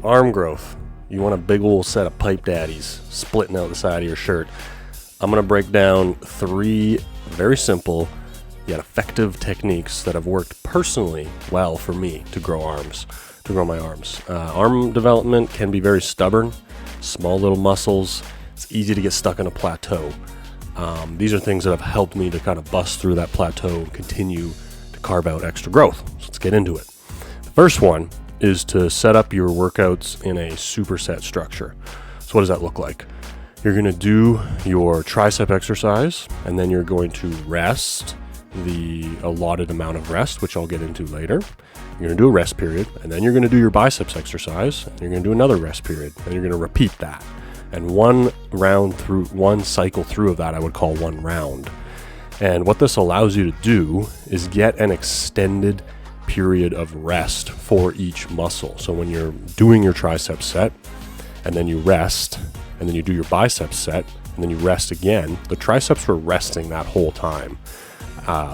arm growth. You want a big old set of pipe daddies splitting out the side of your shirt. I'm going to break down 3 very simple yet effective techniques that have worked personally well for me to grow my arms. Arm development can be very stubborn, small little muscles. It's easy to get stuck in a plateau. These are things that have helped me to kind of bust through that plateau and continue to carve out extra growth. So let's get into it. The first one is to set up your workouts in a superset structure. So what does that look like? You're going to do your tricep exercise, and then you're going to rest the allotted amount of rest, which I'll get into later. You're going to do a rest period, and then you're going to do your biceps exercise, and you're going to do another rest period, and you're going to repeat that. And one cycle through of that I would call one round. And what this allows you to do is get an extended period of rest for each muscle. So when you're doing your tricep set, and then you rest, and then you do your biceps set, and then you rest again, the triceps were resting that whole time.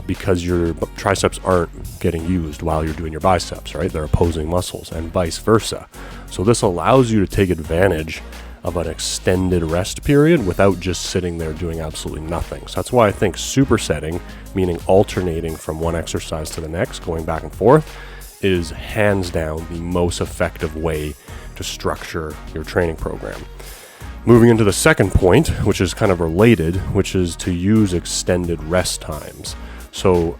Because your triceps aren't getting used while you're doing your biceps, right? They're opposing muscles, and vice versa. So this allows you to take advantage of an extended rest period without just sitting there doing absolutely nothing. So that's why I think supersetting, meaning alternating from one exercise to the next, going back and forth, is hands down the most effective way to structure your training program. Moving into the second point, which is kind of related, which is to use extended rest times. So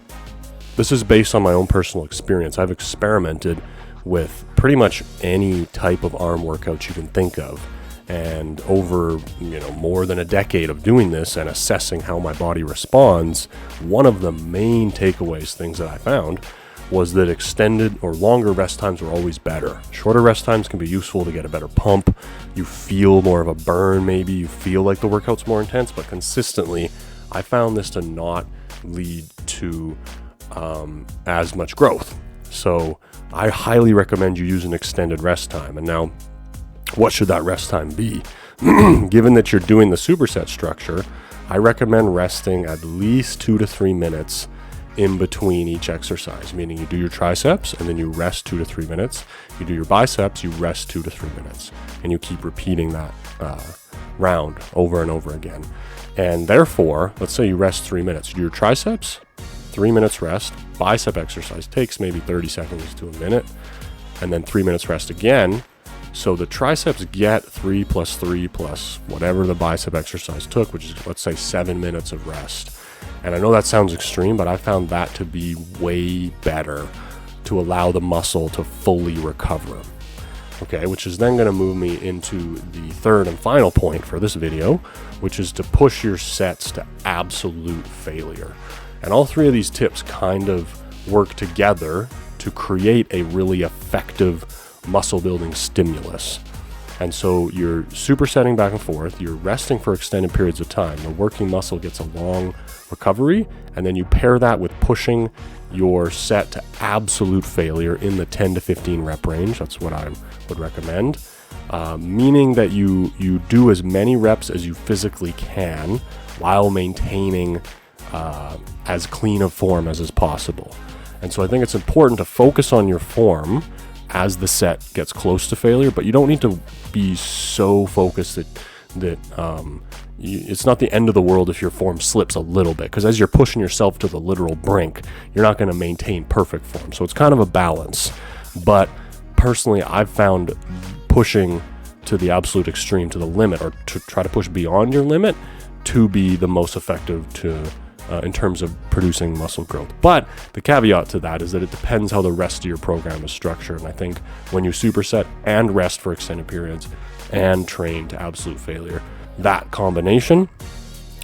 this is based on my own personal experience. I've experimented with pretty much any type of arm workout you can think of. And over, more than a decade of doing this and assessing how my body responds, one of the main things that I found was that extended or longer rest times were always better. Shorter rest times can be useful to get a better pump. You feel more of a burn, maybe you feel like the workout's more intense, but consistently, I found this to not lead to as much growth. So I highly recommend you use an extended rest time. And now, what should that rest time be? Given that you're doing the superset structure, I recommend resting at least 2 to 3 minutes in between each exercise, meaning you do your triceps and then you rest 2 to 3 minutes. You do your biceps, you rest 2 to 3 minutes, and you keep repeating that round over and over again. And therefore, let's say you rest 3 minutes. You do your triceps, 3 minutes rest. Bicep exercise takes maybe 30 seconds to a minute, and then 3 minutes rest again. So the triceps get 3 plus 3 plus whatever the bicep exercise took, which is, let's say, 7 minutes of rest. And I know that sounds extreme, but I found that to be way better to allow the muscle to fully recover. Okay, which is then going to move me into the third and final point for this video, which is to push your sets to absolute failure. And all 3 of these tips kind of work together to create a really effective muscle building stimulus. And so you're supersetting back and forth, you're resting for extended periods of time, the working muscle gets a long recovery, and then you pair that with pushing your set to absolute failure in the 10 to 15 rep range. That's what I would recommend, meaning that you do as many reps as you physically can while maintaining as clean a form as is possible. And so I think it's important to focus on your form as the set gets close to failure, but you don't need to be so focused that it's not the end of the world if your form slips a little bit, because as you're pushing yourself to the literal brink, you're not going to maintain perfect form. So it's kind of a balance. But personally, I've found pushing to the absolute extreme, to the limit, or to try to push beyond your limit, to be the most effective in terms of producing muscle growth. But the caveat to that is that it depends how the rest of your program is structured. And I think when you superset and rest for extended periods and train to absolute failure, that combination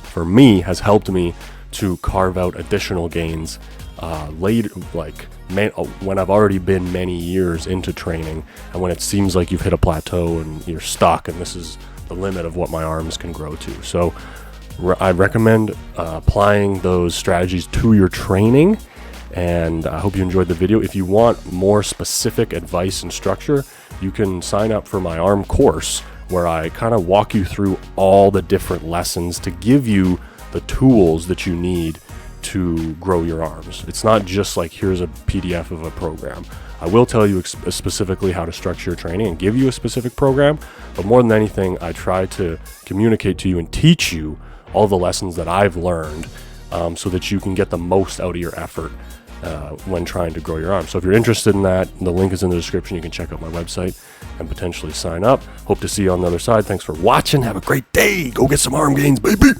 for me has helped me to carve out additional gains later, when I've already been many years into training, and when it seems like you've hit a plateau and you're stuck and this is the limit of what my arms can grow to. So I recommend applying those strategies to your training, and I hope you enjoyed the video. If you want more specific advice and structure, you can sign up for my arm course, where I kind of walk you through all the different lessons to give you the tools that you need to grow your arms. It's not just like, here's a PDF of a program. I will tell you specifically how to structure your training and give you a specific program, but more than anything, I try to communicate to you and teach you all the lessons that I've learned so that you can get the most out of your effort when trying to grow your arm. So if you're interested in that, the link is in the description. You can check out my website and potentially sign up. Hope to see you on the other side. Thanks for watching. Have a great day. Go get some arm gains, baby.